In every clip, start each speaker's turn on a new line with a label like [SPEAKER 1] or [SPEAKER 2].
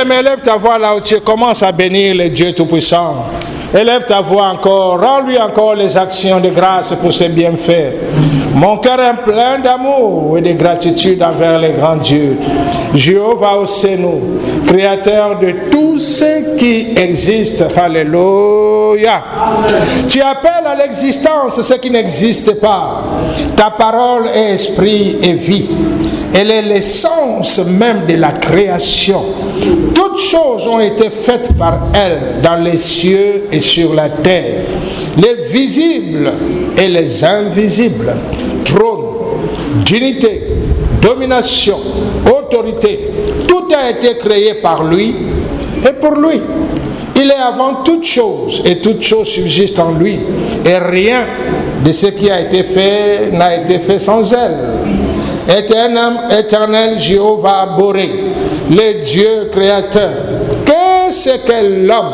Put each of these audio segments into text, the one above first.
[SPEAKER 1] Bien-aimé, élève ta voix là où tu commences à bénir le Dieu Tout-Puissant. Élève ta voix encore, rends-lui encore les actions de grâce pour ses bienfaits. Mon cœur est plein d'amour et de gratitude envers les grands dieux. Jéhovah Ossénou, créateur de tout ce qui existe. Alléluia. Tu appelles à l'existence ce qui n'existe pas. Ta parole est esprit et vie. Elle est l'essence même de la création. Toutes choses ont été faites par elle dans les cieux et sur la terre, les visibles et les invisibles, trône, dignité, domination, autorité, tout a été créé par lui et pour lui. Il est avant toute chose et toute chose subsiste en lui et rien de ce qui a été fait n'a été fait sans elle. Éternel Jéhovah Boré, le Dieu créateur, qu'est-ce que l'homme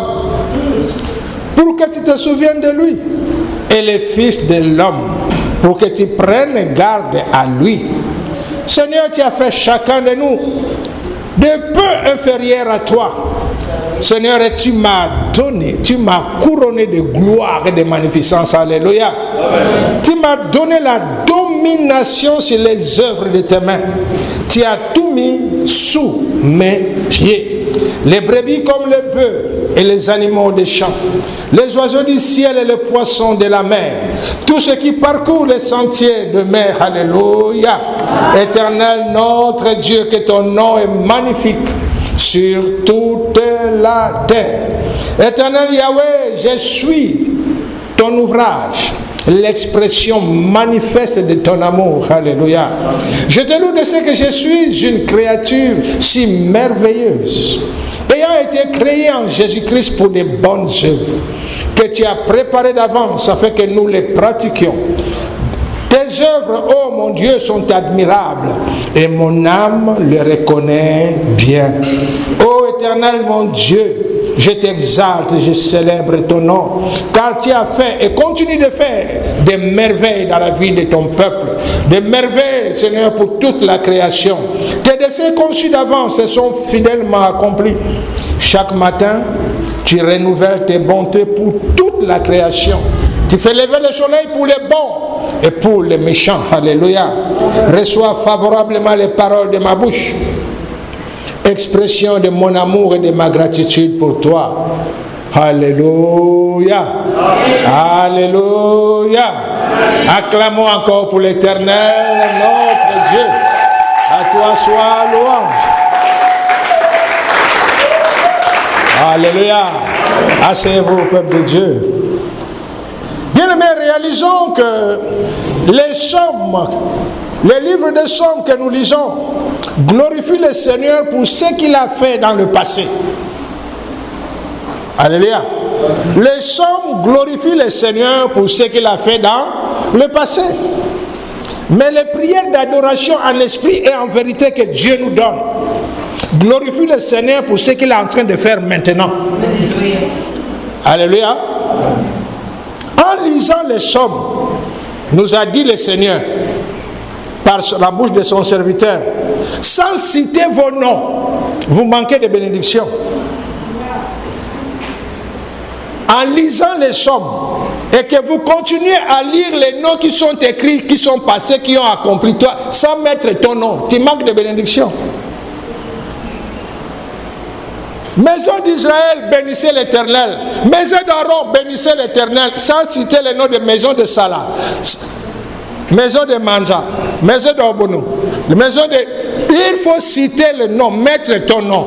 [SPEAKER 1] pour que tu te souviennes de lui, et le Fils de l'homme pour que tu prennes garde à lui. Seigneur, tu as fait chacun de nous de peu inférieur à toi. Seigneur, et tu m'as donné, tu m'as couronné de gloire et de magnificence. Alléluia. Amen. Tu m'as donné la domination sur les œuvres de tes mains. Tu as tout mis sous mes pieds. Les brebis comme les bœufs et les animaux des champs, les oiseaux du ciel et les poissons de la mer, tout ce qui parcourt les sentiers de mer. Alléluia. Éternel notre Dieu, que ton nom est magnifique sur toute la terre. Éternel Yahweh, je suis ton ouvrage, l'expression manifeste de ton amour. Alléluia. Je te loue de ce que je suis une créature si merveilleuse, ayant été créée en Jésus-Christ pour de bonnes œuvres, que tu as préparées d'avance afin que nous les pratiquions. Tes œuvres, oh mon Dieu, sont admirables et mon âme les reconnaît bien. Oh Éternel mon Dieu, je t'exalte, je célèbre ton nom, car tu as fait et continue de faire des merveilles dans la vie de ton peuple, des merveilles, Seigneur, pour toute la création. Tes desseins conçus d'avance sont fidèlement accomplis. Chaque matin, tu renouvelles tes bontés pour toute la création. Tu fais lever le soleil pour les bons et pour les méchants. Alléluia. Reçois favorablement les paroles de ma bouche, expression de mon amour et de ma gratitude pour toi. Alléluia. Alléluia. Acclamons encore pour l'Éternel, notre Dieu. À toi soit louange. Alléluia. Asseyez-vous, peuple de Dieu. Bien-aimés, réalisons que les psaumes, les livres de psaumes que nous lisons, glorifient le Seigneur pour ce qu'il a fait dans le passé. Alléluia. Les psaumes glorifient le Seigneur pour ce qu'il a fait dans le passé. Mais les prières d'adoration en esprit et en vérité que Dieu nous donne glorifient le Seigneur pour ce qu'il est en train de faire maintenant. Alléluia. En lisant les psaumes, nous a dit le Seigneur par la bouche de son serviteur, sans citer vos noms, vous manquez de bénédiction. En lisant les psaumes et que vous continuez à lire les noms qui sont écrits, qui sont passés, qui ont accompli toi, sans mettre ton nom, tu manques de bénédiction. Maison d'Israël, bénissez l'Éternel. Maison d'Aaron, bénissez l'Éternel. Sans citer le nom de maison de Salah, maison de Manja, maison d'Obonou, maison de... Il faut citer le nom, mettre ton nom.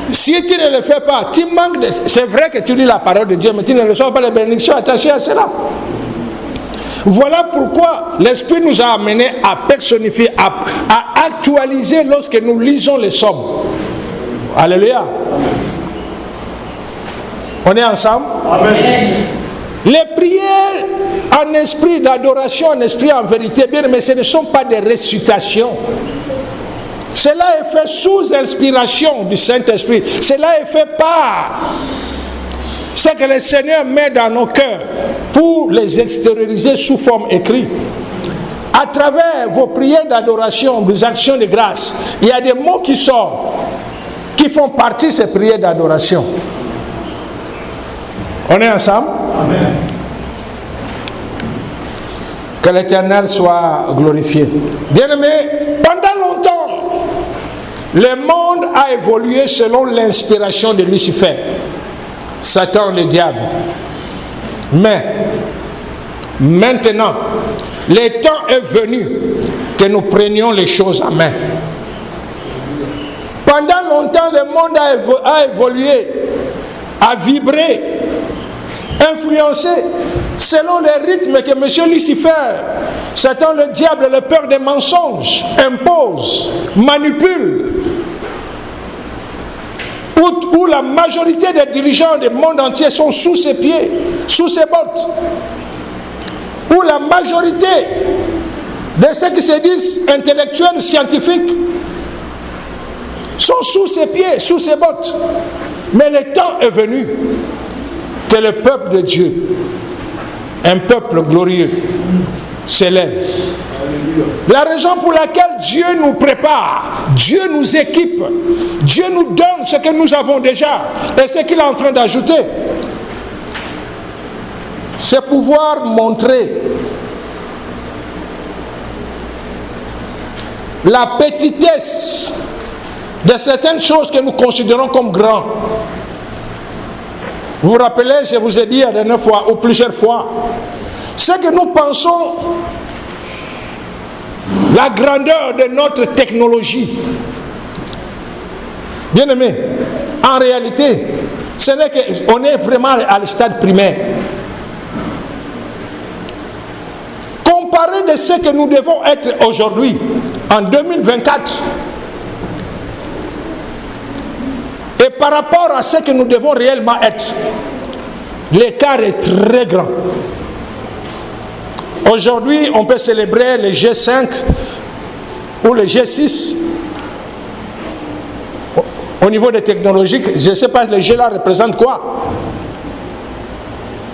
[SPEAKER 1] Si tu ne le fais pas, tu manques de... C'est vrai que tu lis la parole de Dieu, mais tu ne reçois pas les bénédictions attachées à cela. Voilà pourquoi l'Esprit nous a amenés à personnifier, à actualiser lorsque nous lisons les psaumes. Alléluia. On est ensemble? Amen. Les prières en esprit, d'adoration en esprit, en vérité, bien, mais ce ne sont pas des récitations. Cela est fait sous inspiration du Saint-Esprit. Cela est fait par ce que le Seigneur met dans nos cœurs pour les extérioriser sous forme écrite. à travers vos prières d'adoration, vos actions de grâce, il y a des mots qui sortent, qui font partie de ces prières d'adoration. On est ensemble? Amen. Que l'Éternel soit glorifié. Bien-aimés, pendant longtemps, le monde a évolué selon l'inspiration de Lucifer, Satan le diable. Mais maintenant, le temps est venu que nous prenions les choses en main. Pendant longtemps, le monde a évolué, a vibré, influencé selon les rythmes que M. Lucifer, Satan le diable, le père des mensonges, impose, manipule, où la majorité des dirigeants du monde entier sont sous ses pieds, sous ses bottes, où la majorité de ceux qui se disent intellectuels, scientifiques, sont sous ses pieds, sous ses bottes. Mais le temps est venu que le peuple de Dieu, un peuple glorieux, s'élève. La raison pour laquelle Dieu nous prépare, Dieu nous équipe, Dieu nous donne ce que nous avons déjà et ce qu'il est en train d'ajouter, c'est pouvoir montrer la petitesse de certaines choses que nous considérons comme grandes. Vous vous rappelez, je vous ai dit la dernière fois ou plusieurs fois, c'est que nous pensons la grandeur de notre technologie. Bien aimé, en réalité, ce n'est qu'on est vraiment à le stade primaire. Comparé de ce que nous devons être aujourd'hui, en 2024, et par rapport à ce que nous devons réellement être, l'écart est très grand. Aujourd'hui, on peut célébrer le G5 ou le G6. Au niveau des technologies, je ne sais pas, le G là représente quoi.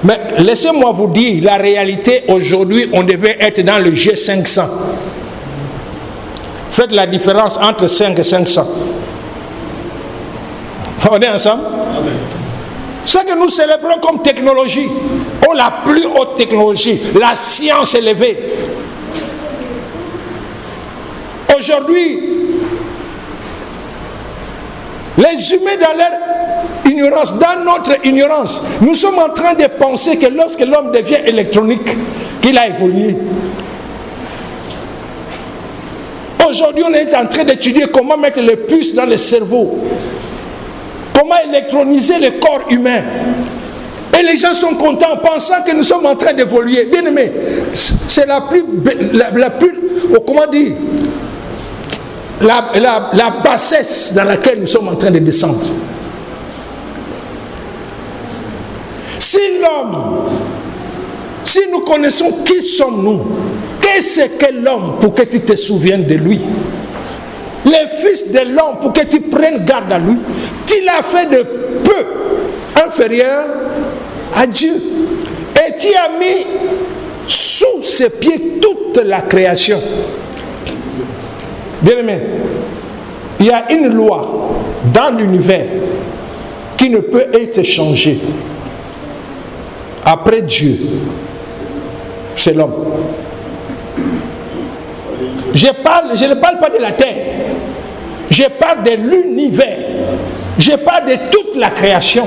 [SPEAKER 1] Mais laissez-moi vous dire, la réalité aujourd'hui, on devait être dans le G500. Faites la différence entre 5 et 500. On est ensemble? Amen. Ce que nous célébrons comme technologie, ou la plus haute technologie, la science élevée. Aujourd'hui, les humains dans leur ignorance, dans notre ignorance, nous sommes en train de penser que lorsque l'homme devient électronique, qu'il a évolué. Aujourd'hui, on est en train d'étudier comment mettre les puces dans le cerveau. Comment électroniser le corps humain. Et les gens sont contents, pensant que nous sommes en train d'évoluer. Bien aimé, c'est la plus, comment dire, la bassesse dans laquelle nous sommes en train de descendre. Si l'homme, si nous connaissons qui sommes-nous, qu'est-ce que l'homme pour que tu te souviennes de lui? Le fils de l'homme pour que tu prennes garde à lui, tu l'as fait de peu inférieur à Dieu. Et tu as mis sous ses pieds toute la création. Bien aimé, il y a une loi dans l'univers qui ne peut être changée après Dieu. C'est l'homme. Je ne parle pas de la terre. Je parle de l'univers. Je parle de toute la création.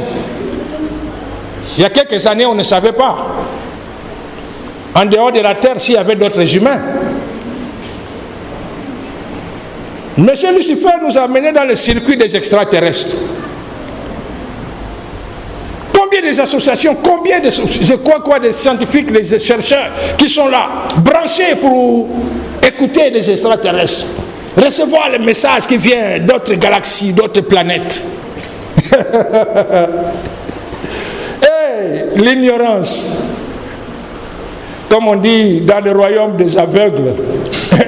[SPEAKER 1] Il y a quelques années, on ne savait pas. En dehors de la terre, s'il y avait d'autres humains. Monsieur Lucifer nous a menés dans le circuit des extraterrestres. Combien des associations, combien de, des scientifiques, des chercheurs qui sont là, branchés pour écouter les extraterrestres, recevoir les messages qui viennent d'autres galaxies, d'autres planètes. Hey, l'ignorance. Comme on dit dans le royaume des aveugles,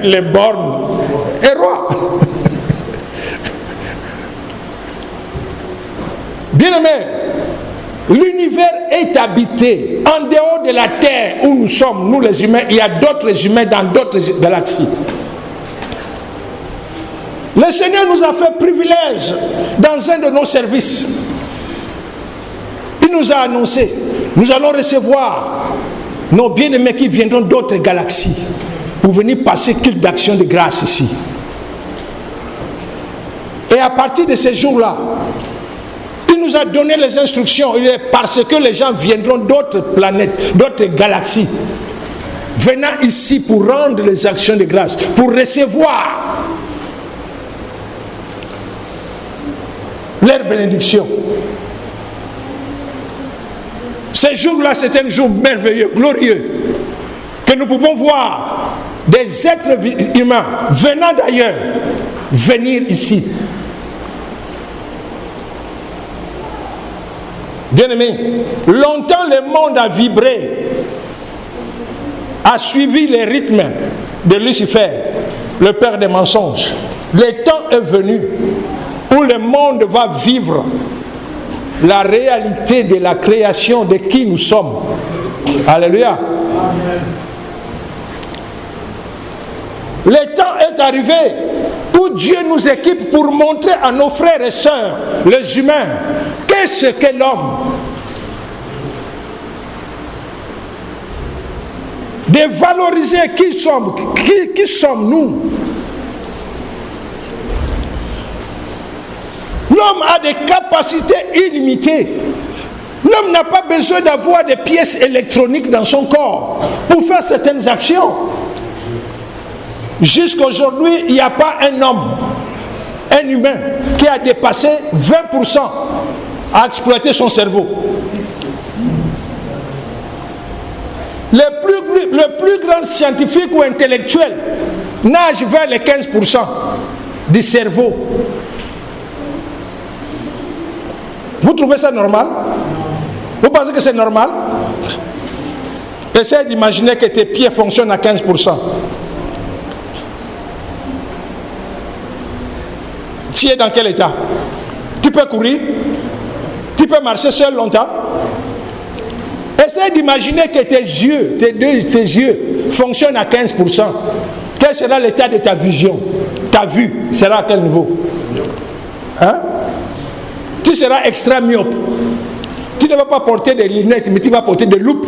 [SPEAKER 1] les bornes et rois. Bien aimé, L'univers est habité. En dehors de la Terre où nous sommes, nous les humains, il y a d'autres humains dans d'autres galaxies. Le Seigneur nous a fait privilège dans un de nos services. Il nous a annoncé, nous allons recevoir nos bien-aimés qui viendront d'autres galaxies pour venir passer culte d'action de grâce ici. Et à partir de ces jours-là, il nous a donné les instructions, parce que les gens viendront d'autres planètes, d'autres galaxies, venant ici pour rendre les actions de grâce, pour recevoir leur bénédiction. Ces jours-là, c'est un jour merveilleux, glorieux, que nous pouvons voir des êtres humains venant d'ailleurs, venir ici. Bien-aimés, longtemps le monde a vibré, a suivi les rythmes de Lucifer, le père des mensonges. Le temps est venu où le monde va vivre la réalité de la création de qui nous sommes. Alléluia. Le temps est arrivé où Dieu nous équipe pour montrer à nos frères et sœurs, les humains, qu'est-ce que l'homme. De valoriser qui sommes, qui sommes-nous. L'homme a des capacités illimitées. L'homme n'a pas besoin d'avoir des pièces électroniques dans son corps pour faire certaines actions. Jusqu'aujourd'hui, il n'y a pas un homme, un humain, qui a dépassé 20% à exploiter son cerveau. Le plus grand scientifique ou intellectuel nage vers les 15% du cerveau. Vous trouvez ça normal? Vous pensez que c'est normal? Essaye d'imaginer que tes pieds fonctionnent à 15%. Tu es dans quel état? Tu peux courir? Tu peux marcher seul longtemps? Essaye d'imaginer que tes yeux fonctionnent à 15%. Quel sera l'état de ta vision? Ta vue sera à quel niveau? Hein? Tu seras extra myope. Tu ne vas pas porter des lunettes, mais tu vas porter des loupes.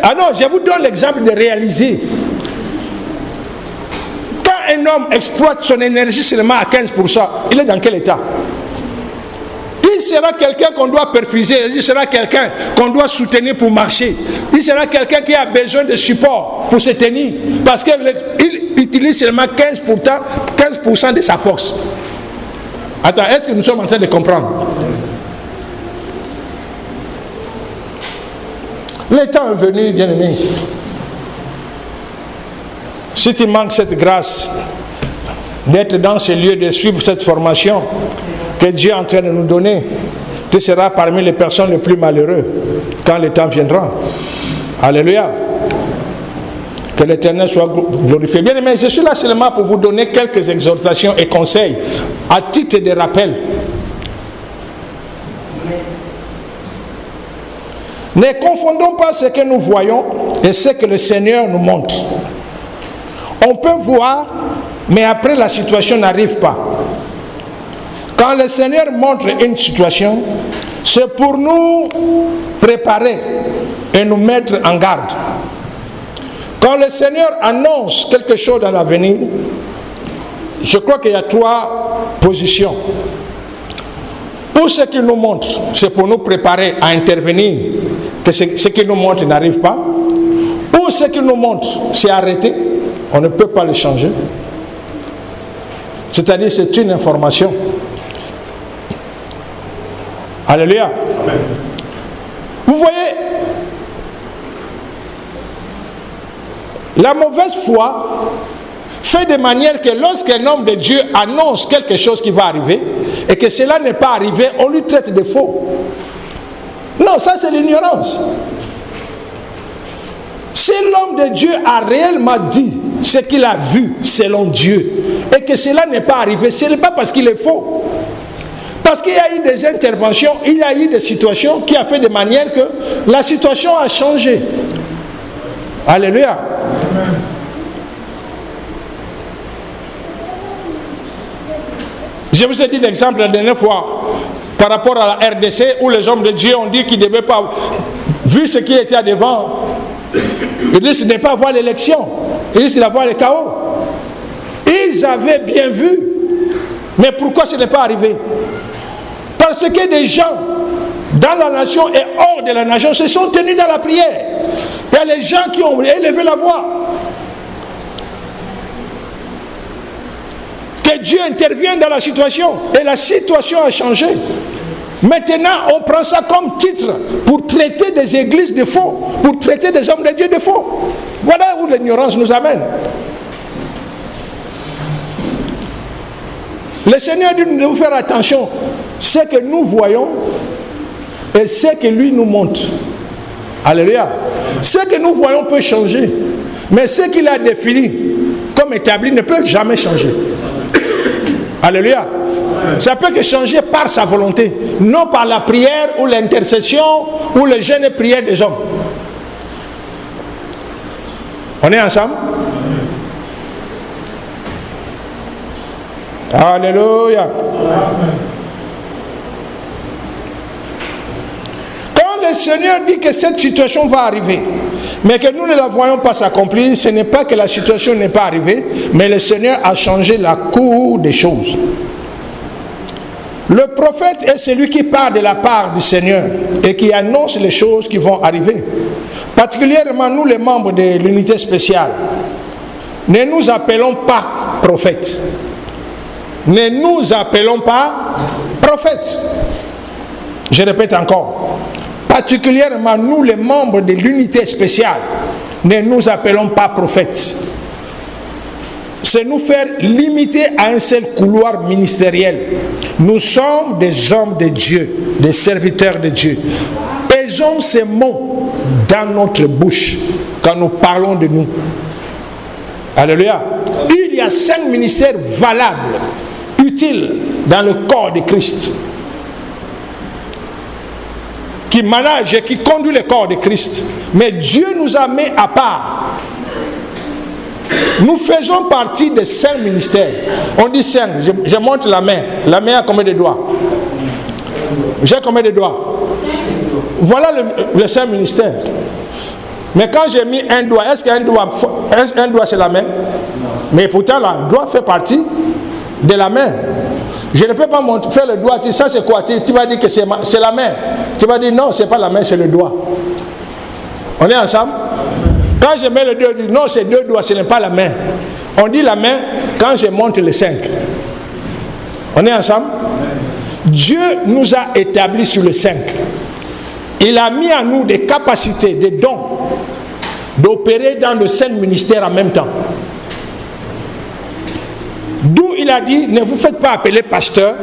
[SPEAKER 1] Ah non, je vous donne l'exemple de réaliser. Quand un homme exploite son énergie seulement à 15%, il est dans quel état? Il sera quelqu'un qu'on doit perfuser, il sera quelqu'un qu'on doit soutenir pour marcher. Il sera quelqu'un qui a besoin de support pour se tenir, parce qu'il utilise seulement 15% de sa force. Attends, est-ce que nous sommes en train de comprendre? Le temps est venu, bien-aimé. Si tu manques cette grâce d'être dans ce lieu, de suivre cette formation que Dieu est en train de nous donner, tu seras parmi les personnes les plus malheureuses quand le temps viendra. Alléluia. Que l'Éternel soit glorifié. Bien aimé, je suis là seulement pour vous donner quelques exhortations et conseils à titre de rappel. Ne confondons pas ce que nous voyons et ce que le Seigneur nous montre. On peut voir, mais après la situation n'arrive pas. Quand le Seigneur montre une situation, c'est pour nous préparer et nous mettre en garde. Quand le Seigneur annonce quelque chose dans l'avenir, je crois qu'il y a trois positions. Ou ce qu'il nous montre, c'est pour nous préparer à intervenir, que ce qu'il nous montre n'arrive pas. Ou ce qu'il nous montre, c'est arrêté, on ne peut pas le changer. C'est-à-dire, c'est une information. Alléluia. Amen. Vous voyez, la mauvaise foi fait de manière que lorsqu'un homme de Dieu annonce quelque chose qui va arriver et que cela n'est pas arrivé, on lui traite de faux. Non, ça c'est l'ignorance. Si l'homme de Dieu a réellement dit ce qu'il a vu selon Dieu et que cela n'est pas arrivé, ce n'est pas parce qu'il est faux. Parce qu'il y a eu des interventions, il y a eu des situations qui ont fait de manière que la situation a changé. Alléluia. Je vous ai dit l'exemple la dernière fois par rapport à la RDC où les hommes de Dieu ont dit qu'ils ne devaient pas, vu ce qui était devant, ils risquent de ne pas avoir l'élection, ils risquent d'avoir le chaos. Ils avaient bien vu, mais pourquoi ce n'est pas arrivé? Parce que des gens dans la nation et hors de la nation se sont tenus dans la prière. Il y a les gens qui ont élevé la voix. Que Dieu intervienne dans la situation. Et la situation a changé. Maintenant, on prend ça comme titre pour traiter des églises de faux, pour traiter des hommes de Dieu de faux. Voilà où l'ignorance nous amène. Le Seigneur dit de nous faire attention. Ce que nous voyons et ce que lui nous montre. Alléluia. Ce que nous voyons peut changer. Mais ce qu'il a défini comme établi ne peut jamais changer. Alléluia. Ça peut que changer par sa volonté, non par la prière ou l'intercession ou le jeûne et prière des hommes. On est ensemble? Alléluia. Quand le Seigneur dit que cette situation va arriver, mais que nous ne la voyons pas s'accomplir, ce n'est pas que la situation n'est pas arrivée, mais le Seigneur a changé la cour des choses. Le prophète est celui qui parle de la part du Seigneur et qui annonce les choses qui vont arriver. Particulièrement nous les membres de l'unité spéciale, ne nous appelons pas prophètes. Ne nous appelons pas prophètes. Je répète encore. Particulièrement nous les membres de l'unité spéciale, ne nous appelons pas prophètes. C'est nous faire limiter à un seul couloir ministériel. Nous sommes des hommes de Dieu, des serviteurs de Dieu. Pesons ces mots dans notre bouche quand nous parlons de nous. Alléluia. Il y a 5 ministères valables, utiles dans le corps de Christ, qui manage et qui conduit le corps de Christ. Mais Dieu nous a mis à part. Nous faisons partie des 5 ministères. On dit 5. Je montre la main. La main a combien de doigts? J'ai combien de doigts? Voilà le 5 ministères. Mais quand j'ai mis un doigt, est-ce qu'un doigt c'est la main? Mais pourtant, le doigt fait partie de la main. Je ne peux pas faire le doigt. Ça c'est quoi? Tu vas dire que c'est la main. Tu vas dire non, c'est pas la main, c'est le doigt. On est ensemble? Quand je mets le doigt, non, c'est 2 doigts, ce n'est pas la main. On dit la main quand je monte les 5. On est ensemble? Dieu nous a établis sur les 5. Il a mis en nous des capacités, des dons, d'opérer dans le 5 ministères en même temps. D'où il a dit, ne vous faites pas appeler pasteur,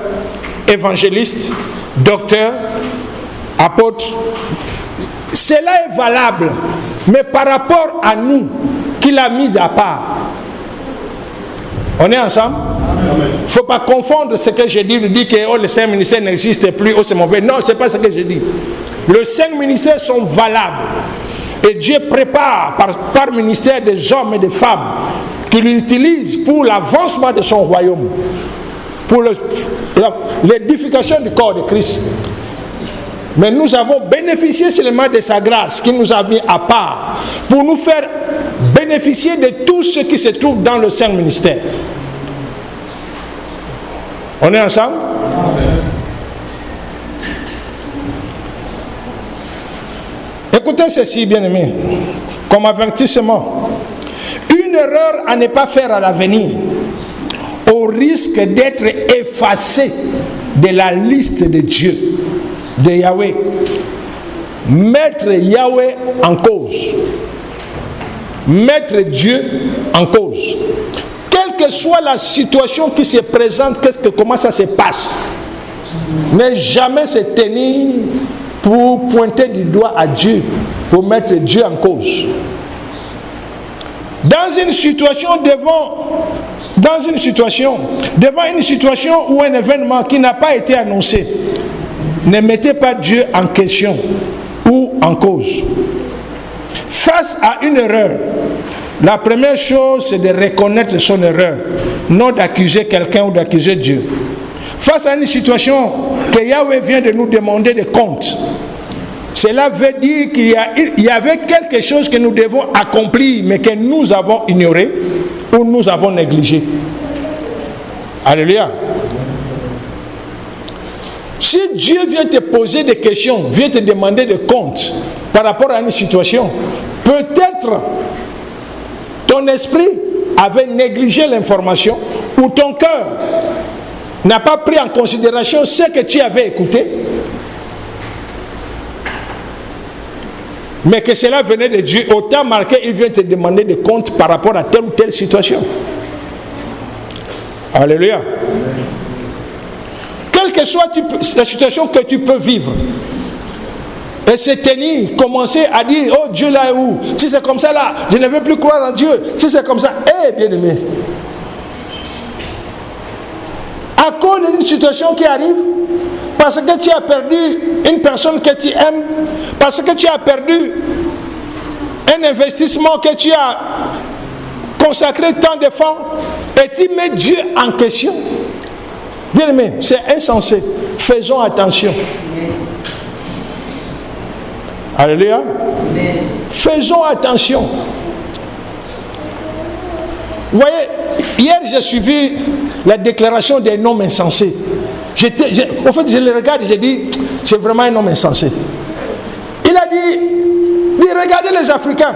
[SPEAKER 1] évangéliste, docteur, apôtre. Cela est valable, mais par rapport à nous, qu'il a mis à part. On est ensemble? Il ne faut pas confondre ce que j'ai dit, de dire que oh, les 5 ministères n'existent plus, oh c'est mauvais. Non, ce n'est pas ce que j'ai dit. Les 5 ministères sont valables. Et Dieu prépare par ministère des hommes et des femmes qu'il utilise pour l'avancement de son royaume, pour l'édification du corps de Christ. Mais nous avons bénéficié seulement de sa grâce qui nous a mis à part pour nous faire bénéficier de tout ce qui se trouve dans le Saint ministère. On est ensemble? Écoutez ceci, bien-aimés, comme avertissement. Une erreur à ne pas faire à l'avenir, au risque d'être effacé de la liste de Dieu, de Yahweh. Mettre Yahweh en cause. Mettre Dieu en cause. Quelle que soit la situation qui se présente, comment ça se passe, ne jamais se tenir pour pointer du doigt à Dieu, pour mettre Dieu en cause. Dans une situation dans une situation, devant une situation ou un événement qui n'a pas été annoncé, ne mettez pas Dieu en question ou en cause. Face à une erreur, la première chose, c'est de reconnaître son erreur, non d'accuser quelqu'un ou d'accuser Dieu. Face à une situation que Yahweh vient de nous demander des comptes, cela veut dire qu'il y avait quelque chose que nous devons accomplir, mais que nous avons ignoré ou nous avons négligé. Alléluia. Si Dieu vient te poser des questions, vient te demander des comptes par rapport à une situation, peut-être ton esprit avait négligé l'information ou ton cœur n'a pas pris en considération ce que tu avais écouté, mais que cela venait de Dieu. Au temps marqué, il vient te demander des comptes par rapport à telle ou telle situation. Alléluia. Quelle que soit la situation que tu peux vivre, et se tenir, commencer à dire, oh Dieu là est où? Si c'est comme ça là, je ne veux plus croire en Dieu. Si c'est comme ça, bien aimé, à cause d'une situation qui arrive, parce que tu as perdu une personne que tu aimes, parce que tu as perdu un investissement que tu as consacré tant d'efforts, et tu mets Dieu en question. Bien aimé, c'est insensé. Faisons attention. Alléluia. Faisons attention. Vous voyez, hier j'ai suivi la déclaration d'un homme insensé. En fait, je le regarde et j'ai dit, c'est vraiment un homme insensé. Il a dit, regardez les Africains.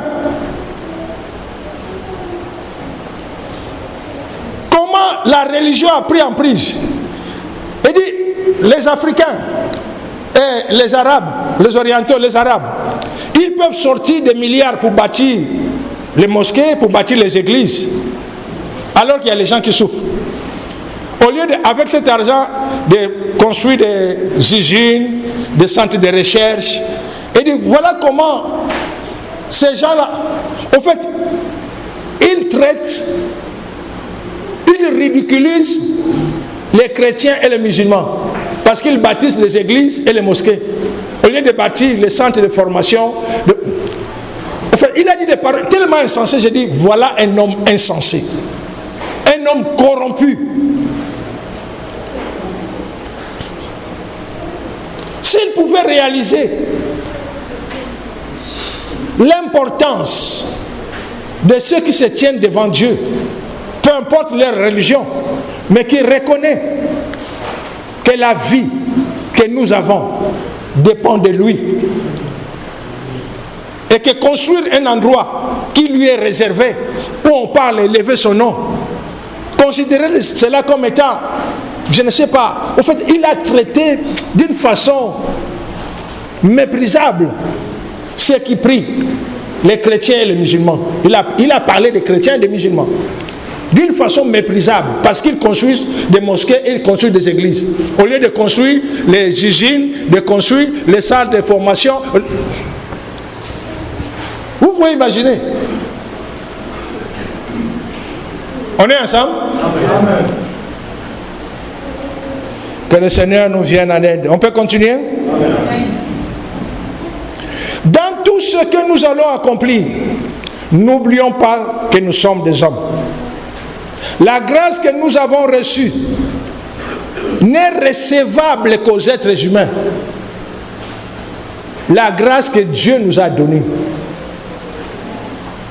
[SPEAKER 1] Comment la religion a pris en prise. Il dit, les Africains et les Arabes, les Orientaux, les Arabes, ils peuvent sortir des milliards pour bâtir les mosquées, pour bâtir les églises, alors qu'il y a les gens qui souffrent. Au lieu avec cet argent de construire des usines, des centres de recherche, et dit voilà comment ces gens-là, en fait, ils traitent, ils ridiculisent les chrétiens et les musulmans, parce qu'ils bâtissent les églises et les mosquées, au lieu de bâtir les centres de formation. En fait, il a dit des paroles tellement insensées, j'ai dit voilà un homme insensé, un homme corrompu. S'il pouvait réaliser l'importance de ceux qui se tiennent devant Dieu, peu importe leur religion, mais qui reconnaît que la vie que nous avons dépend de lui, et que construire un endroit qui lui est réservé, où on parle élever son nom, considérer cela comme étant, je ne sais pas, en fait, il a traité d'une façon méprisable ceux qui prient, les chrétiens et les musulmans. Il a parlé des chrétiens et des musulmans d'une façon méprisable, parce qu'ils construisent des mosquées et ils construisent des églises. Au lieu de construire les usines, de construire les salles de formation. Vous pouvez imaginer. On est ensemble? Amen. Que le Seigneur nous vienne en aide. On peut continuer? Amen. Dans tout ce que nous allons accomplir, n'oublions pas que nous sommes des hommes. La grâce que nous avons reçue n'est recevable qu'aux êtres humains. La grâce que Dieu nous a donnée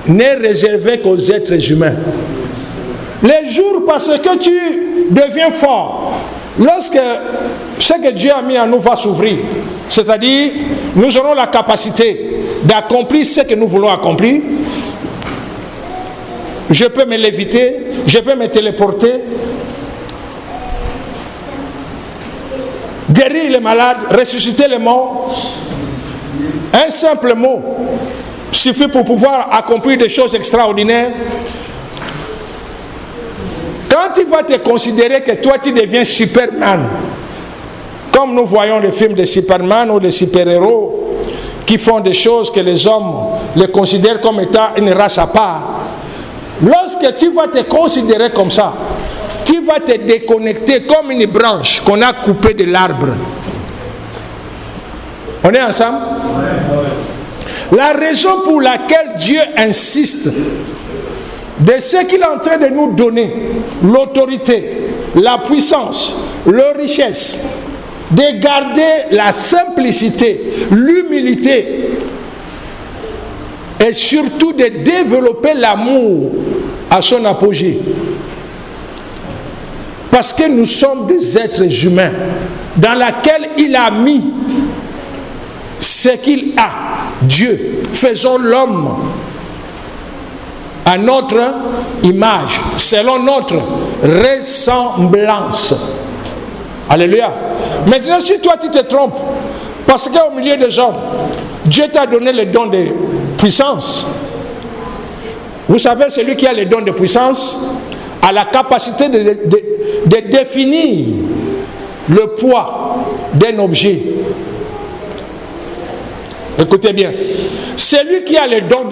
[SPEAKER 1] n'est réservée qu'aux êtres humains. Les jours parce que tu deviens fort, lorsque ce que Dieu a mis en nous va s'ouvrir, c'est-à-dire nous aurons la capacité d'accomplir ce que nous voulons accomplir. Je peux me léviter, je peux me téléporter, guérir les malades, ressusciter les morts. Un simple mot suffit pour pouvoir accomplir des choses extraordinaires. Quand tu vas te considérer que toi tu deviens Superman, comme nous voyons les films de Superman ou de super-héros qui font des choses que les hommes les considèrent comme étant une race à part, lorsque tu vas te considérer comme ça, qui va te déconnecter comme une branche qu'on a coupée de l'arbre. On est ensemble? La raison pour laquelle Dieu insiste de ce qu'il est en train de nous donner, l'autorité, la puissance, la richesse, de garder la simplicité, l'humilité et surtout de développer l'amour à son apogée. Parce que nous sommes des êtres humains dans lesquels il a mis ce qu'il a. Dieu, faisons l'homme à notre image, selon notre ressemblance. Alléluia. Maintenant, si toi tu te trompes, parce qu'au milieu des hommes, Dieu t'a donné le don de puissance. Vous savez, celui qui a le don de puissance a la capacité de définir le poids d'un objet. Écoutez bien. Celui qui a le don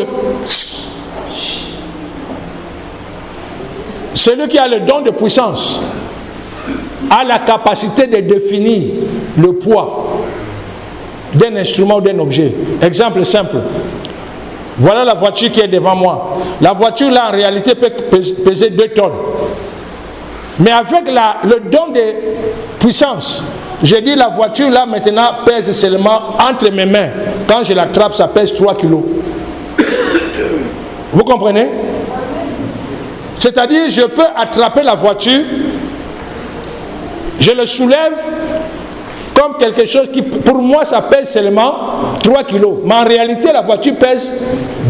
[SPEAKER 1] de puissance a la capacité de définir le poids d'un instrument ou d'un objet. Exemple simple. Voilà la voiture qui est devant moi. La voiture là en réalité peut peser 2 tonnes. Mais avec le don de puissance, j'ai dit la voiture là maintenant pèse seulement entre mes mains. Quand je l'attrape, ça pèse 3 kilos. Vous comprenez? C'est-à-dire, je peux attraper la voiture, je le soulève comme quelque chose qui, pour moi, ça pèse seulement 3 kilos. Mais en réalité, la voiture pèse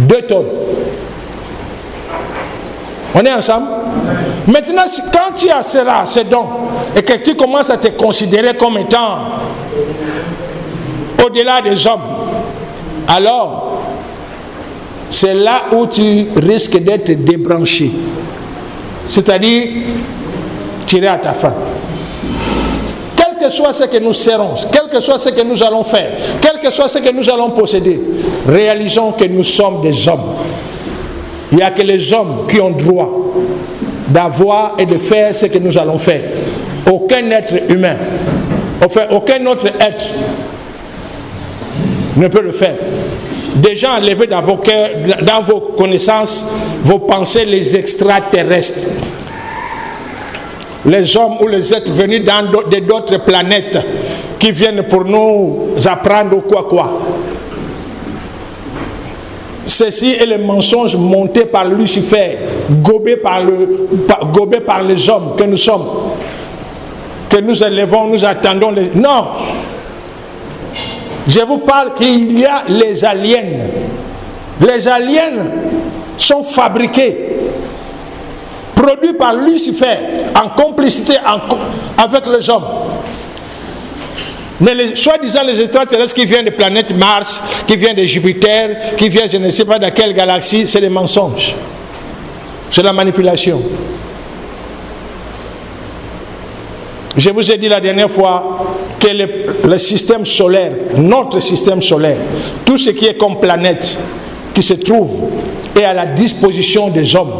[SPEAKER 1] 2 tonnes. On est ensemble? Maintenant, quand tu as cela, ces dons, et que tu commences à te considérer comme étant au-delà des hommes, alors, c'est là où tu risques d'être débranché. C'est-à-dire, tirer à ta fin. Quel que soit ce que nous serons, quel que soit ce que nous allons faire, quel que soit ce que nous allons posséder, réalisons que nous sommes des hommes. Il n'y a que les hommes qui ont droit d'avoir et de faire ce que nous allons faire. Aucun être humain, enfin aucun autre être ne peut le faire. Déjà enlevez dans vos cœurs, dans vos connaissances, vos pensées, les extraterrestres. Les hommes ou les êtres venus d'autres planètes qui viennent pour nous apprendre quoi. Ceci est le mensonge monté par Lucifer, gobé par les hommes que nous sommes, que nous élevons, nous attendons. Non! Je vous parle qu'il y a les aliens. Les aliens sont fabriqués, produits par Lucifer, en complicité avec les hommes. Mais soi-disant les extraterrestres qui viennent de planète Mars, qui viennent de Jupiter, qui viennent je ne sais pas de quelle galaxie, c'est des mensonges. C'est la manipulation. Je vous ai dit la dernière fois que le système solaire, notre système solaire, tout ce qui est comme planète qui se trouve est à la disposition des hommes.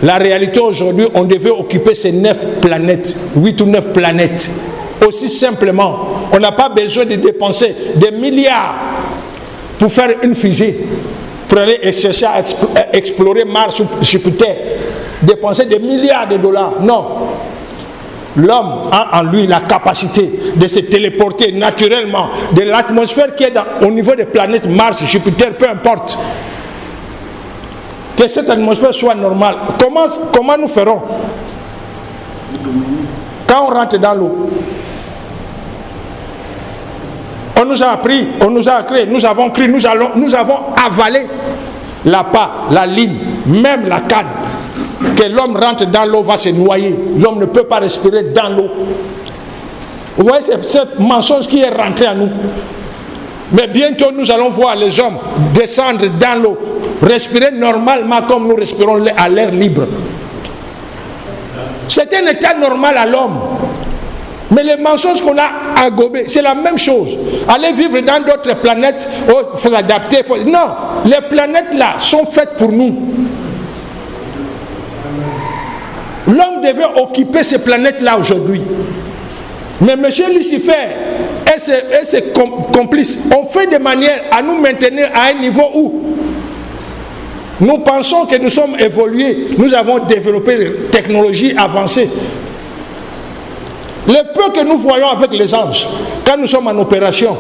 [SPEAKER 1] La réalité aujourd'hui, on devait occuper ces 9 planètes, 8 ou 9 planètes. Aussi simplement, on n'a pas besoin de dépenser des milliards pour faire une fusée, pour aller chercher à explorer Mars ou Jupiter. Dépenser des milliards de dollars. Non. L'homme a en lui la capacité de se téléporter naturellement de l'atmosphère qui est au niveau des planètes Mars, Jupiter, peu importe. Que cette atmosphère soit normale. Comment nous ferons? Quand on rentre dans l'eau, on nous a appris, on nous a créé, nous avons cru, nous avons avalé la part, la ligne, même la canne. Que l'homme rentre dans l'eau va se noyer. L'homme ne peut pas respirer dans l'eau. Vous voyez, c'est ce mensonge qui est rentré à nous. Mais bientôt, nous allons voir les hommes descendre dans l'eau, respirer normalement comme nous respirons à l'air libre. C'est un état normal à l'homme. Mais les mensonges qu'on a à gober, c'est la même chose. Aller vivre dans d'autres planètes, il faut s'adapter. Non, les planètes là sont faites pour nous. L'homme devait occuper ces planètes-là aujourd'hui. Mais M. Lucifer et ses complices ont fait de manière à nous maintenir à un niveau où nous pensons que nous sommes évolués, nous avons développé des technologies avancées. Le peu que nous voyons avec les anges, quand nous sommes en opération,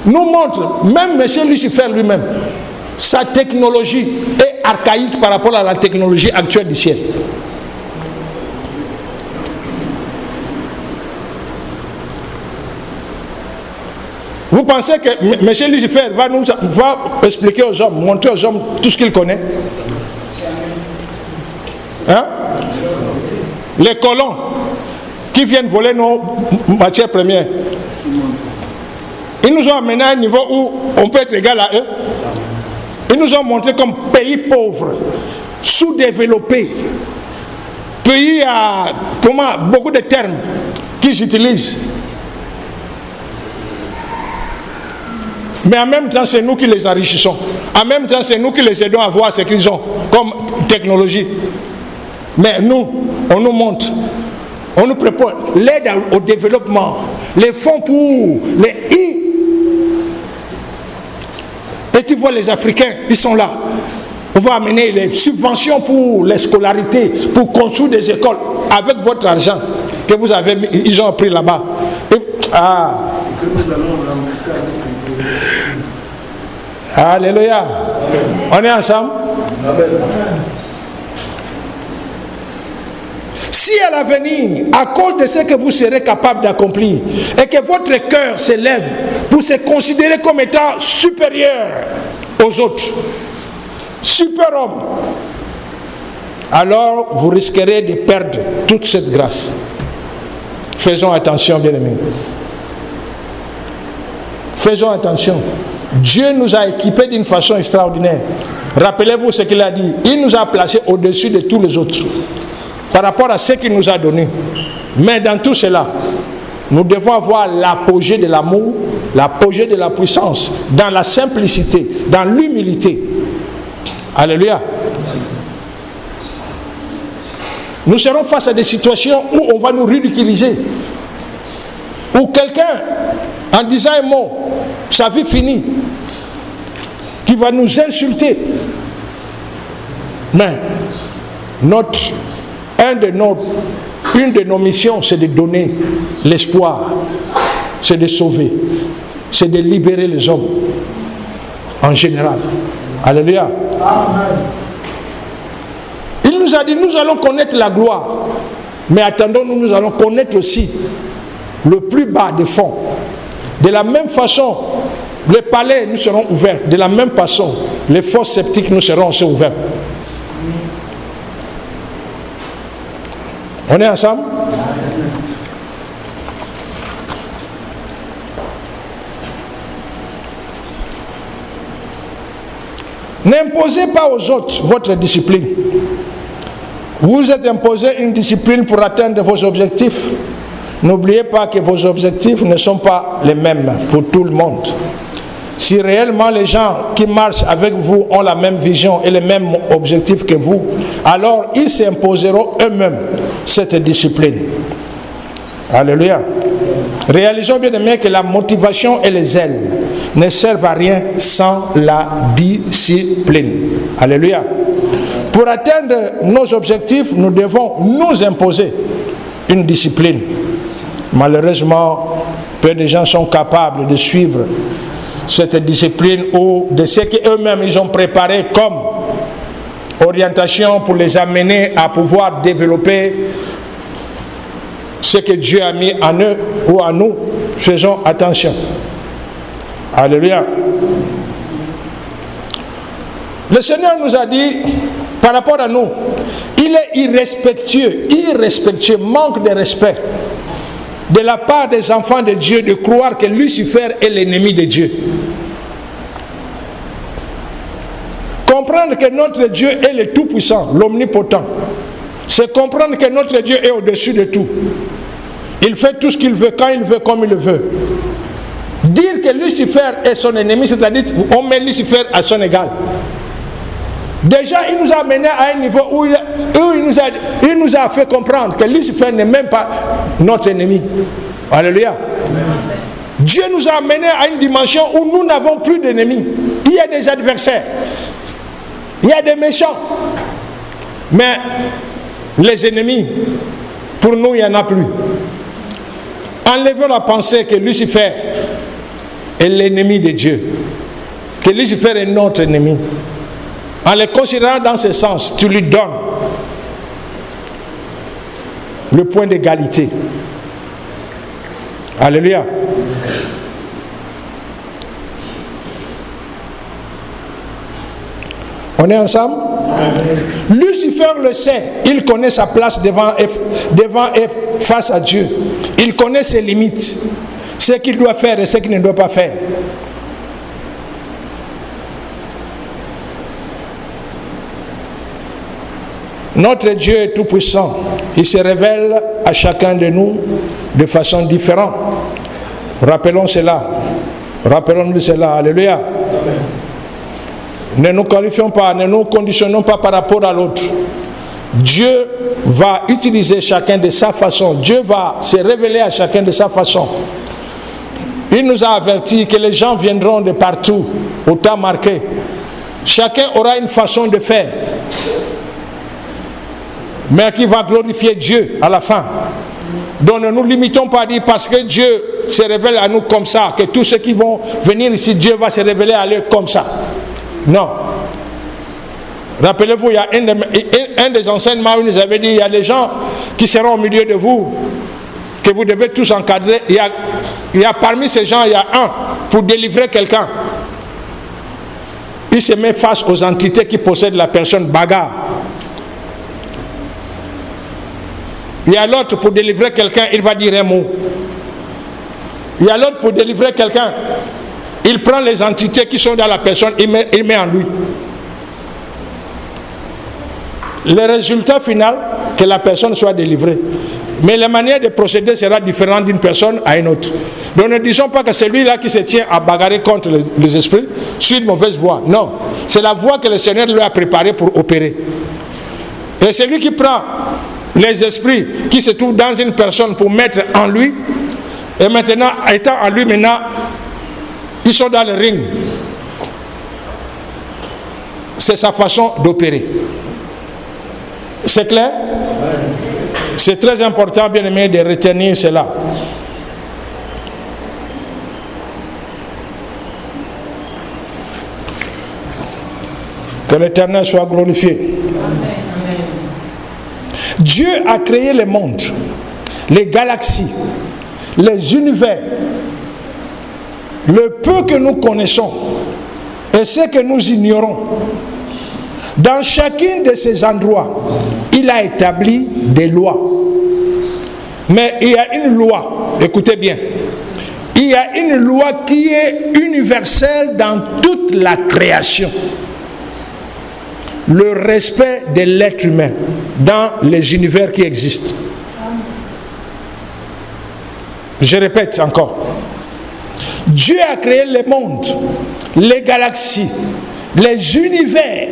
[SPEAKER 1] nous montre, même M. Lucifer lui-même, sa technologie est archaïque par rapport à la technologie actuelle du ciel. Vous pensez que M. Lucifer va expliquer aux hommes, montrer aux hommes tout ce qu'il connaît? Hein? Les colons qui viennent voler nos matières premières, ils nous ont amené à un niveau où on peut être égal à eux. Ils nous ont montré comme pays pauvre, sous-développé, pays à beaucoup de termes qu'ils utilisent. Mais en même temps, c'est nous qui les enrichissons. En même temps, c'est nous qui les aidons à voir ce qu'ils ont comme technologie. Mais nous, on nous montre, on nous prépare l'aide au développement, les fonds pour les I. Et tu vois les Africains, ils sont là. On va amener les subventions pour les scolarités, pour construire des écoles avec votre argent que vous avez mis, ils ont pris là-bas. Que nous allons rembourser avec. Alléluia. On est ensemble? Amen. Si à l'avenir, à cause de ce que vous serez capable d'accomplir, et que votre cœur s'élève pour se considérer comme étant supérieur aux autres, super-homme, alors vous risquerez de perdre toute cette grâce. Faisons attention, bien-aimés. Faisons attention. Dieu nous a équipés d'une façon extraordinaire. Rappelez-vous ce qu'il a dit. Il nous a placés au-dessus de tous les autres par rapport à ce qu'il nous a donné. Mais dans tout cela, nous devons avoir l'apogée de l'amour, l'apogée de la puissance, dans la simplicité, dans l'humilité. Alléluia. Nous serons face à des situations où on va nous ridiculiser. Où quelqu'un, en disant un mot, sa vie finie, qui va nous insulter. Mais une de nos missions, c'est de donner l'espoir, c'est de sauver, c'est de libérer les hommes en général. Alléluia. Amen. Il nous a dit, nous allons connaître la gloire, mais attendons-nous, nous allons connaître aussi le plus bas des fonds. De la même façon, les palais nous seront ouverts. De la même façon, les fosses sceptiques nous seront aussi ouvertes. On est ensemble? N'imposez pas aux autres votre discipline. Vous êtes imposé une discipline pour atteindre vos objectifs. N'oubliez pas que vos objectifs ne sont pas les mêmes pour tout le monde. Si réellement les gens qui marchent avec vous ont la même vision et les mêmes objectifs que vous, alors ils s'imposeront eux-mêmes cette discipline. Alléluia. Réalisons bien aimé que la motivation et les ailes ne servent à rien sans la discipline. Alléluia. Pour atteindre nos objectifs, nous devons nous imposer une discipline. Malheureusement, peu de gens sont capables de suivre cette discipline ou de ce qu'eux-mêmes ils ont préparé comme orientation pour les amener à pouvoir développer ce que Dieu a mis en eux ou en nous. Faisons attention. Alléluia. Le Seigneur nous a dit, par rapport à nous, il est irrespectueux, manque de respect de la part des enfants de Dieu de croire que Lucifer est l'ennemi de Dieu. Comprendre que notre Dieu est le Tout-Puissant, l'Omnipotent, c'est comprendre que notre Dieu est au-dessus de tout. Il fait tout ce qu'il veut, quand il veut, comme il le veut. Dire que Lucifer est son ennemi, c'est-à-dire on met Lucifer à son égal. Déjà, il nous a amené à un niveau où il nous a fait comprendre que Lucifer n'est même pas notre ennemi. Alléluia. Dieu nous a amené à une dimension où nous n'avons plus d'ennemis. Il y a des adversaires. Il y a des méchants. Mais les ennemis, pour nous, il n'y en a plus. Enlevons la pensée que Lucifer est l'ennemi de Dieu. Que Lucifer est notre ennemi. En le considérant dans ce sens, tu lui donnes le point d'égalité. Alléluia. On est ensemble? Lucifer le sait. Il connaît sa place devant et face à Dieu. Il connaît ses limites. Ce qu'il doit faire et ce qu'il ne doit pas faire. Notre Dieu est tout puissant. Il se révèle à chacun de nous de façon différente. Rappelons cela. Rappelons-nous cela. Alléluia. Ne nous qualifions pas, ne nous conditionnons pas par rapport à l'autre. Dieu va utiliser chacun de sa façon. Dieu va se révéler à chacun de sa façon. Il nous a averti que les gens viendront de partout au temps marqué. Chacun aura une façon de faire, mais qui va glorifier Dieu à la fin. Donc ne nous limitons pas à dire parce que Dieu se révèle à nous comme ça, que tous ceux qui vont venir ici, Dieu va se révéler à eux comme ça. Non. Rappelez-vous, il y a un des enseignements où il nous avait dit, il y a des gens qui seront au milieu de vous, que vous devez tous encadrer. Il y a parmi ces gens, il y a un pour délivrer quelqu'un. Il se met face aux entités qui possèdent la personne bagarre. Il y a l'autre pour délivrer quelqu'un, il va dire un mot. Il y a l'autre pour délivrer quelqu'un. Il prend les entités qui sont dans la personne, il met en lui. Le résultat final, que la personne soit délivrée. Mais la manière de procéder sera différente d'une personne à une autre. Donc ne disons pas que celui-là qui se tient à bagarrer contre les esprits suit une mauvaise voie. Non, c'est la voie que le Seigneur lui a préparée pour opérer. Et celui qui prend les esprits qui se trouvent dans une personne pour mettre en lui, et maintenant, étant en lui, maintenant, ils sont dans le ring. C'est sa façon d'opérer. C'est clair? C'est très important, bien aimé, de retenir cela. Que l'Éternel soit glorifié. Dieu a créé le monde, les galaxies, les univers, le peu que nous connaissons et ce que nous ignorons. Dans chacun de ces endroits, il a établi des lois. Mais il y a une loi, écoutez bien, il y a une loi qui est universelle dans toute la création. Le respect de l'être humain dans les univers qui existent. Je répète encore. Dieu a créé le monde, les galaxies, les univers,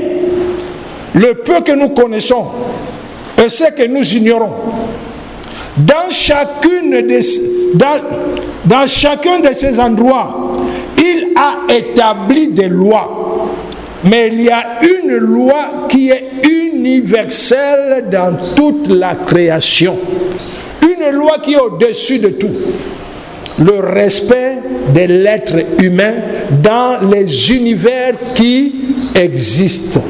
[SPEAKER 1] le peu que nous connaissons et ce que nous ignorons. Dans chacun de ces endroits, il a établi des lois. Mais il y a une loi qui est universelle dans toute la création. Une loi qui est au-dessus de tout. Le respect de l'être humain dans les univers qui existent.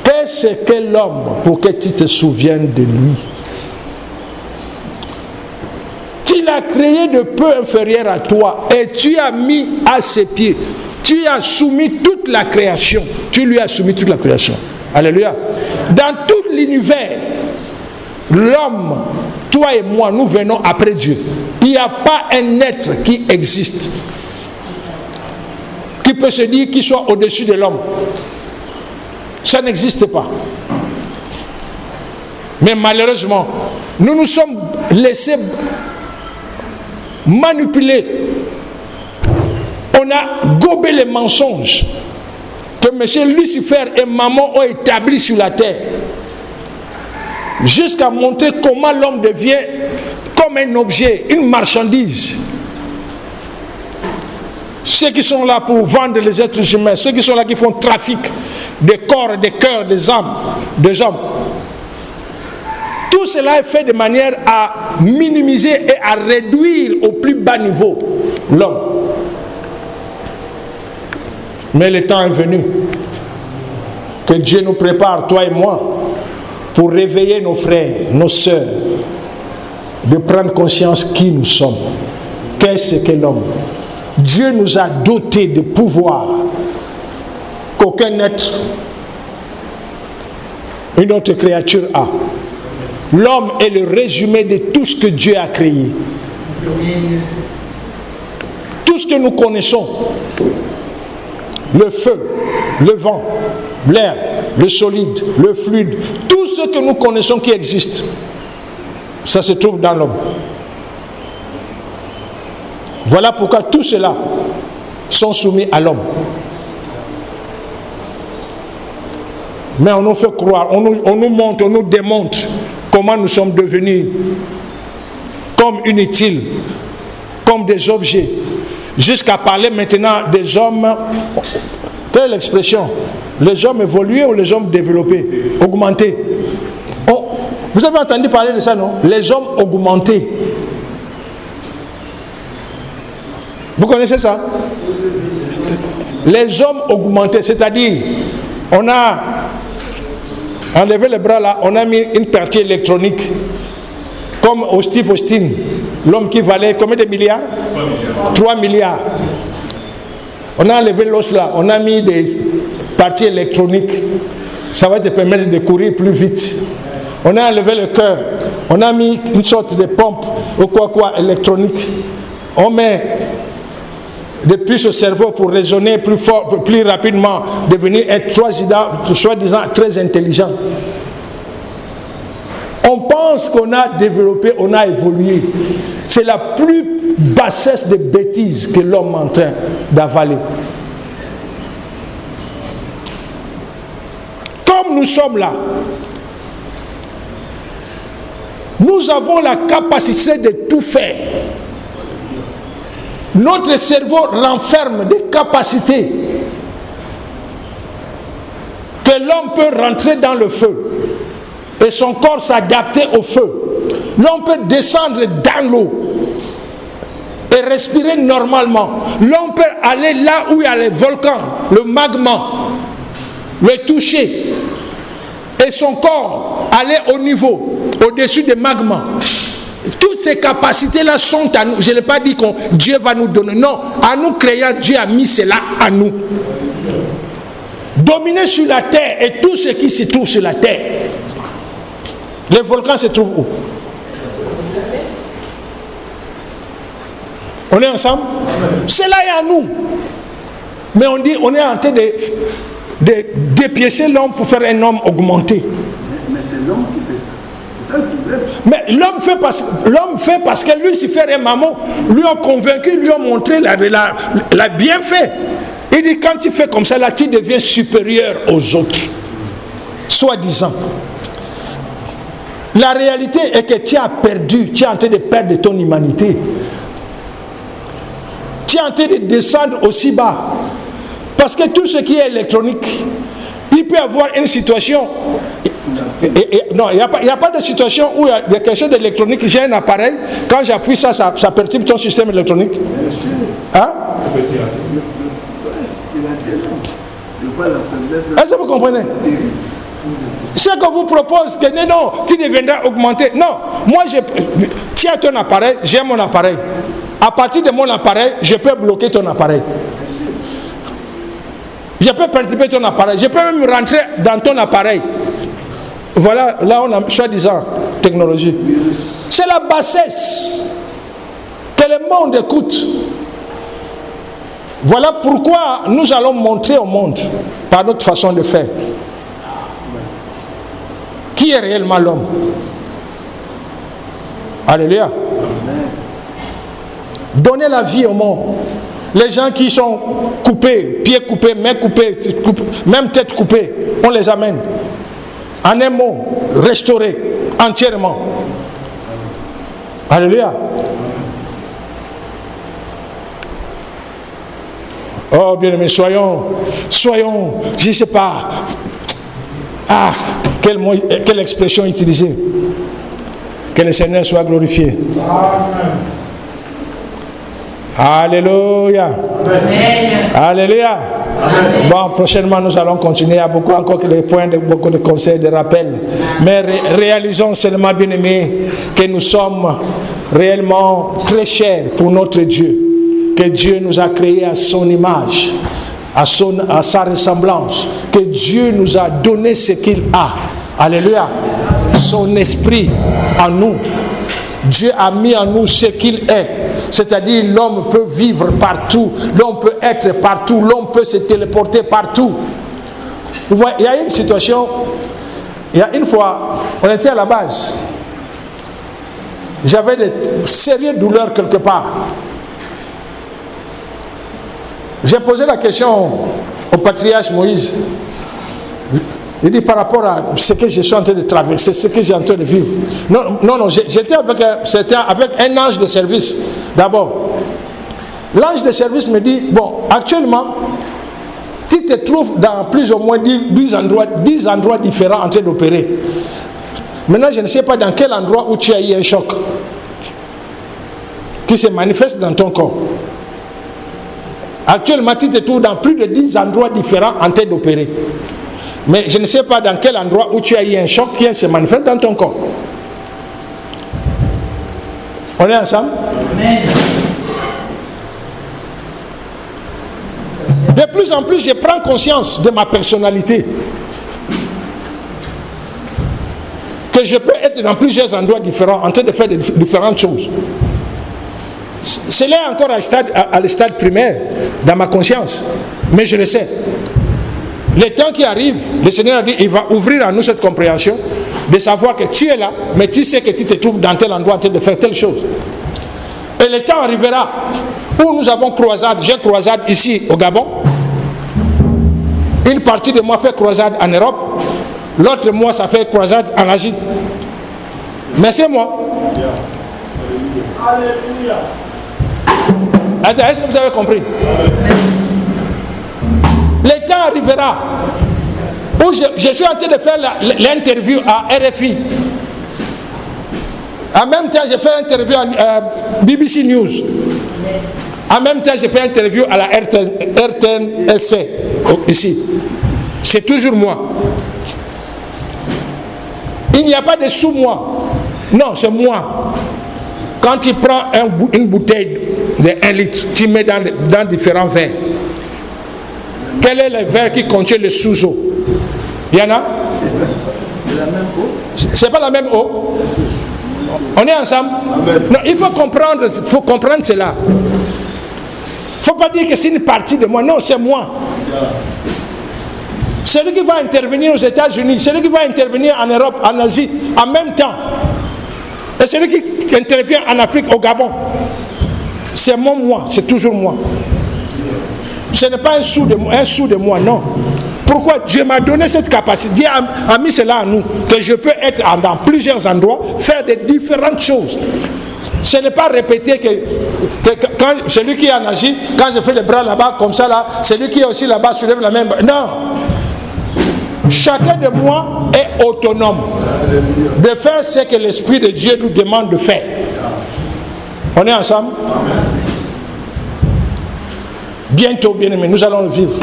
[SPEAKER 1] Qu'est-ce que l'homme pour que tu te souviennes de lui? Tu l'as créé de peu inférieur à toi et tu as mis à ses pieds. Tu as soumis toute la création. Tu lui as soumis toute la création. Alléluia. Dans tout l'univers, l'homme, toi et moi, nous venons après Dieu. Il n'y a pas un être qui existe, qui peut se dire qu'il soit au-dessus de l'homme. Ça n'existe pas. Mais malheureusement, nous nous sommes laissés manipuler. On a gobé les mensonges que M. Lucifer et Mammon ont établi sur la terre, jusqu'à montrer comment l'homme devient comme un objet, une marchandise. Ceux qui sont là pour vendre les êtres humains, ceux qui sont là qui font trafic des corps, des cœurs, des âmes, des hommes. Tout cela est fait de manière à minimiser et à réduire au plus bas niveau l'homme. Mais le temps est venu que Dieu nous prépare, toi et moi, pour réveiller nos frères, nos sœurs, de prendre conscience qui nous sommes. Qu'est-ce que l'homme? Dieu nous a dotés de pouvoirs qu'aucun être, une autre créature a. L'homme est le résumé de tout ce que Dieu a créé. Tout ce que nous connaissons, le feu, le vent, l'air, le solide, le fluide, tout ce que nous connaissons qui existe, ça se trouve dans l'homme. Voilà pourquoi tout cela sont soumis à l'homme. Mais on nous fait croire, on nous montre, on nous démontre comment nous sommes devenus comme inutiles, comme des objets, jusqu'à parler maintenant des hommes. Quelle est l'expression? Les hommes évolués ou les hommes développés, augmentés? Vous avez entendu parler de ça, non? Les hommes augmentés. Vous connaissez ça? Les hommes augmentés, c'est-à-dire, on a enlevé les bras là, on a mis une partie électronique, comme au Steve Austin, l'homme qui valait combien de milliards? 3 milliards. On a enlevé l'os là, on a mis des parties électroniques, ça va te permettre de courir plus vite. On a enlevé le cœur, on a mis une sorte de pompe ou quoi électronique. On met des puces au cerveau pour raisonner plus fort, plus rapidement, devenir être soi-disant très intelligent. On pense qu'on a développé, on a évolué. C'est la plus bassesse de bêtises que l'homme est en train d'avaler. Comme nous sommes là, nous avons la capacité de tout faire. Notre cerveau renferme des capacités que l'homme peut rentrer dans le feu et son corps s'adapter au feu. L'homme peut descendre dans l'eau et respirer normalement. L'homme peut aller là où il y a les volcans, le magma, le toucher et son corps aller au niveau, au-dessus des magmas. Toutes ces capacités-là sont à nous. Je n'ai pas dit que Dieu va nous donner. Non, à nous créant, Dieu a mis cela à nous. Dominer sur la terre et tout ce qui se trouve sur la terre. Les volcans se trouvent où? On est ensemble? Cela est à nous. Mais on dit, on est en train de dépiécer l'homme pour faire un homme augmenté.
[SPEAKER 2] Mais c'est l'homme qui fait ça. C'est ça le problème.
[SPEAKER 1] Mais l'homme fait parce que Lucifer et Mammon lui ont convaincu, lui ont montré la bienfait. Il dit quand tu fais comme ça, là tu deviens supérieur aux autres. Soi-disant. La réalité est que tu as perdu, tu es en train de perdre ton humanité. Tu es en train de descendre aussi bas. Parce que tout ce qui est électronique, il peut y avoir une situation. Non, il n'y a pas de situation où il y a quelque chose d'électronique. J'ai un appareil, quand j'appuie ça perturbe ton système électronique. Hein? Est-ce que vous comprenez? Ce qu'on vous propose, que non, tu deviendras augmenté. Non, moi, tu as ton appareil, j'ai mon appareil. À partir de mon appareil, je peux bloquer ton appareil. Je peux perturber ton appareil. Je peux même rentrer dans ton appareil. Voilà, là on a soi-disant technologie. C'est la bassesse que le monde écoute. Voilà pourquoi nous allons montrer au monde, par notre façon de faire, qui est réellement l'homme. Alléluia. Donner la vie au monde. Les gens qui sont coupés, pieds coupés, mains coupées, même tête coupée, on les amène. En un mot, restaurés entièrement. Alléluia. Oh bien-aimés, soyons, je ne sais pas. Ah, quelle expression utiliser. Que le Seigneur soit glorifié. Amen. Alléluia. Amen. Alléluia. Amen. Bon, prochainement nous allons continuer. Il y a beaucoup encore des points, beaucoup de conseils, de rappels. Mais réalisons seulement, bien-aimés, que nous sommes réellement très chers pour notre Dieu. Que Dieu nous a créés à son image, à sa ressemblance. Que Dieu nous a donné ce qu'il a. Alléluia. Son esprit en nous. Dieu a mis en nous ce qu'il est. C'est-à-dire l'homme peut vivre partout, l'homme peut être partout, l'homme peut se téléporter partout. Vous voyez, il y a une situation, il y a une fois, on était à la base. J'avais de sérieuses douleurs quelque part. J'ai posé la question au patriarche Moïse. Il dit par rapport à ce que je suis en train de traverser, ce que j'ai en train de vivre. Non, j'étais avec un ange de service d'abord. L'ange de service me dit, bon, actuellement, tu te trouves dans plus ou moins 10 endroits différents en train d'opérer. Maintenant, je ne sais pas dans quel endroit où tu as eu un choc qui se manifeste dans ton corps. Actuellement, tu te trouves dans plus de 10 endroits différents en train d'opérer. Mais je ne sais pas dans quel endroit où tu as eu un choc qui se manifeste dans ton corps. On est ensemble? Amen. De plus en plus, je prends conscience de ma personnalité. Que je peux être dans plusieurs endroits différents en train de faire différentes choses. Cela est encore à le stade primaire dans ma conscience. Mais je le sais. Le temps qui arrive, le Seigneur a dit, il va ouvrir en nous cette compréhension de savoir que tu es là, mais tu sais que tu te trouves dans tel endroit en train de faire telle chose. Et le temps arrivera où nous avons croisade. J'ai croisade ici au Gabon. Une partie de moi fait croisade en Europe. L'autre mois, ça fait croisade en Asie. Mais c'est moi. Alléluia. Attends, est-ce que vous avez compris? Le temps arrivera où je suis en train de faire l'interview à RFI. En même temps, j'ai fait l'interview à BBC News. En même temps, j'ai fait l'interview à la RTNC, ici. C'est toujours moi. Il n'y a pas de sous-moi. Non, c'est moi. Quand tu prends une bouteille de 1 litre, tu mets dans différents verres. Quel est le verre qui contient le sous-eau? Il y en a? C'est la même eau? C'est pas la même eau? On est ensemble? Amen. Non, il faut comprendre cela. Il ne faut pas dire que c'est une partie de moi. Non, c'est moi. Celui qui va intervenir aux États-Unis, celui qui va intervenir en Europe, en Asie, en même temps. Et celui qui intervient en Afrique, au Gabon. C'est moi, c'est toujours moi. Ce n'est pas un sou de moi, non. Pourquoi Dieu m'a donné cette capacité? Dieu a mis cela en nous, que je peux être dans plusieurs endroits, faire de différentes choses. Ce n'est pas répéter que quand celui qui est en Asie, quand je fais les bras là-bas, comme ça là, celui qui est aussi là-bas soulève la même. Non. Chacun de moi est autonome de faire ce que l'Esprit de Dieu nous demande de faire. On est ensemble? Bientôt, bien-aimés, nous allons le vivre.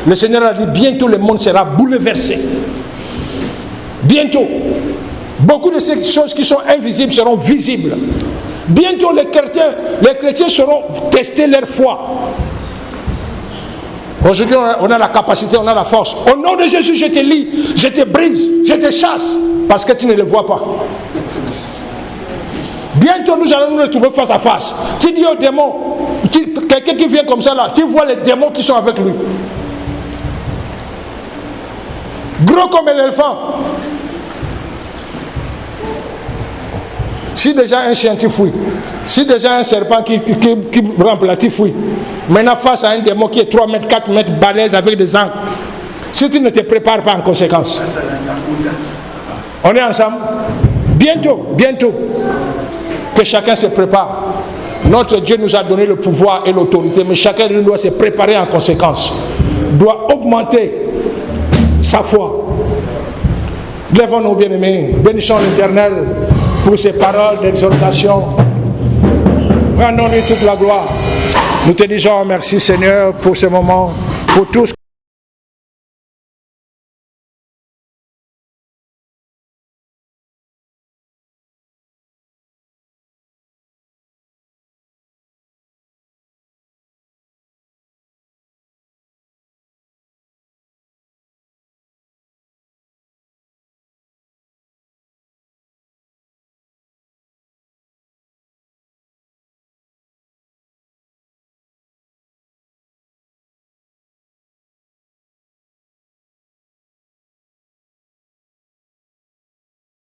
[SPEAKER 1] Le Seigneur a dit, bientôt le monde sera bouleversé. Bientôt. Beaucoup de ces choses qui sont invisibles seront visibles. Bientôt, les chrétiens seront testés leur foi. Aujourd'hui, on a la capacité, on a la force. Au nom de Jésus, je te lis, je te brise, je te chasse, parce que tu ne le vois pas. Bientôt, nous allons nous retrouver face à face. Tu dis au démon, quelqu'un qui vient comme ça là, tu vois les démons qui sont avec lui. Gros comme un éléphant. Si déjà un chien tu fouilles, si déjà un serpent qui remplit, tu fouilles. Maintenant face à un démon qui est 3 mètres, 4 mètres, balèze avec des angles, si tu ne te prépares pas en conséquence, on est ensemble. Bientôt, que chacun se prépare. Notre Dieu nous a donné le pouvoir et l'autorité, mais chacun de nous doit se préparer en conséquence, doit augmenter sa foi. Lèvons-nous, bien-aimés, bénissons l'Éternel pour ses paroles d'exhortation. Rendons-lui toute la gloire. Nous te disons merci, Seigneur, pour ce moment, pour tout ce